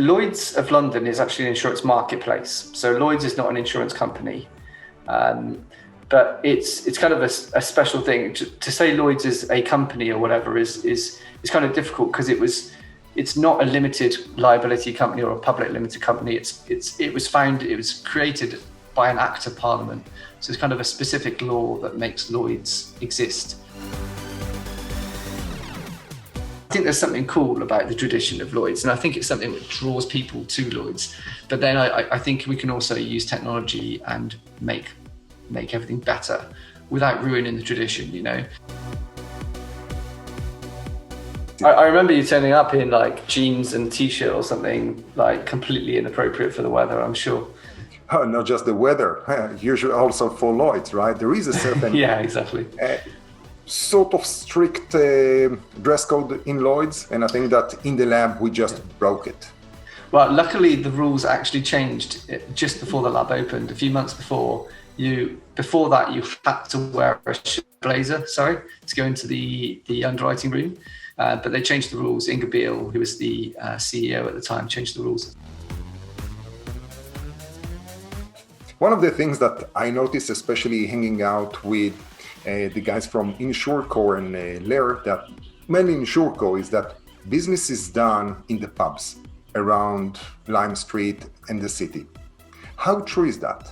Lloyd's of London is actually an insurance marketplace. So Lloyd's is not an insurance company, but it's kind of a special thing. To say Lloyd's is a company or whatever is kind of difficult because it's not a limited liability company or a public limited company. It was created by an Act of Parliament. So it's kind of a specific law that makes Lloyd's exist. I think there's something cool about the tradition of Lloyd's, and I think it's something that draws people to Lloyd's. But then I think we can also use technology and make everything better without ruining the tradition, you know. I remember you turning up in like jeans and t-shirt or something, like completely inappropriate for the weather, I'm sure. Oh, not just the weather, usually also for Lloyd's, right? There is a certain yeah, exactly. Sort of strict dress code in Lloyd's, and I think that in the lab we just broke it. Well, luckily the rules actually changed just before the lab opened. A few months before that you had to wear a blazer, to go into the underwriting room. But they changed the rules. Inga Beale, who was the CEO at the time, changed the rules. One of the things that I noticed, especially hanging out with the guys from InsurTech and Lair, that mainly InsurTech, is that business is done in the pubs around Lime Street and the city. How true is that?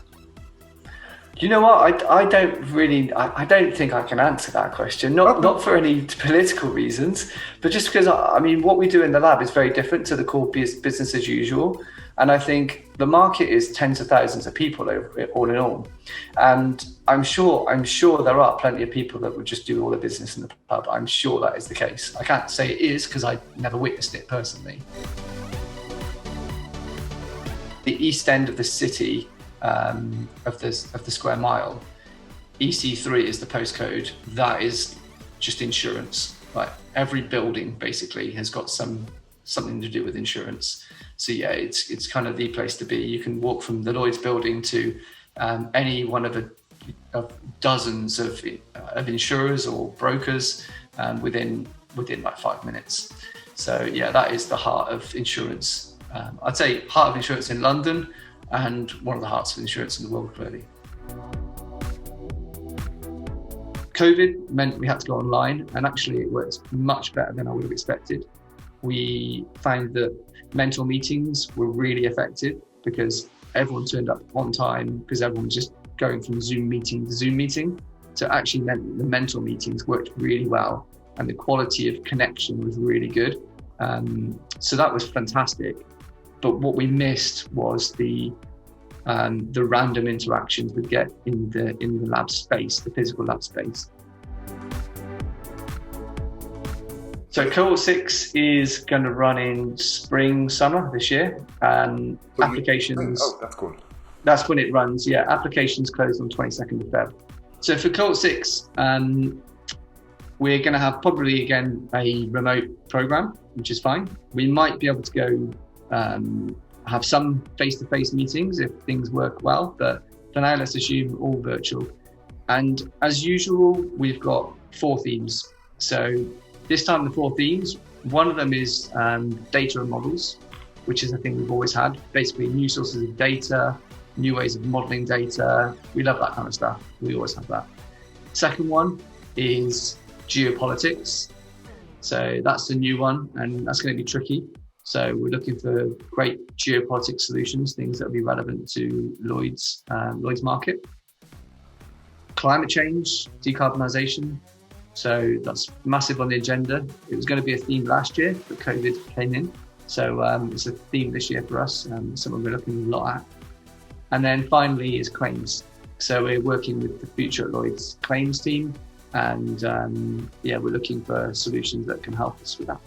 You know what? I don't think I can answer that question. Not for any political reasons, but just because I mean, what we do in the lab is very different to the core business as usual. And I think the market is tens of thousands of people all in all. And I'm sure there are plenty of people that would just do all the business in the pub. I'm sure that is the case. I can't say it is because I never witnessed it personally. The east end of the city, of the square mile, EC3 is the postcode. That is just insurance. Like every building basically has got something to do with insurance. So yeah, it's kind of the place to be. You can walk from the Lloyd's building to any one of dozens of insurers or brokers within like 5 minutes. So yeah, that is the heart of insurance. I'd say heart of insurance in London, and one of the hearts of insurance in the world, clearly. COVID meant we had to go online, and actually it worked much better than I would have expected. We found that mentor meetings were really effective because everyone turned up on time because everyone was just going from Zoom meeting to Zoom meeting. So it actually meant that the mentor meetings worked really well and the quality of connection was really good. So that was fantastic. But what we missed was the random interactions we'd get in the lab space, the physical lab space. So cohort 6 is going to run in spring, summer this year. Applications. Oh, that's cool. That's when it runs. Yeah, applications close on 22nd of Feb. So for cohort 6, we're going to have probably again a remote program, which is fine. We might be able to go have some face-to-face meetings if things work well, but for now, let's assume all virtual. And as usual, we've got 4 themes. So this time the 4 themes, one of them is data and models, which is a thing we've always had. Basically new sources of data, new ways of modeling data. We love that kind of stuff. We always have that. Second one is geopolitics. So that's the new one, and that's going to be tricky. So we're looking for great geopolitics solutions, things that will be relevant to Lloyd's market. Climate change, decarbonisation. So that's massive on the agenda. It was going to be a theme last year, but COVID came in. So it's a theme this year for us, something we're looking a lot at. And then finally is claims. So we're working with the Future at Lloyd's claims team. And we're looking for solutions that can help us with that.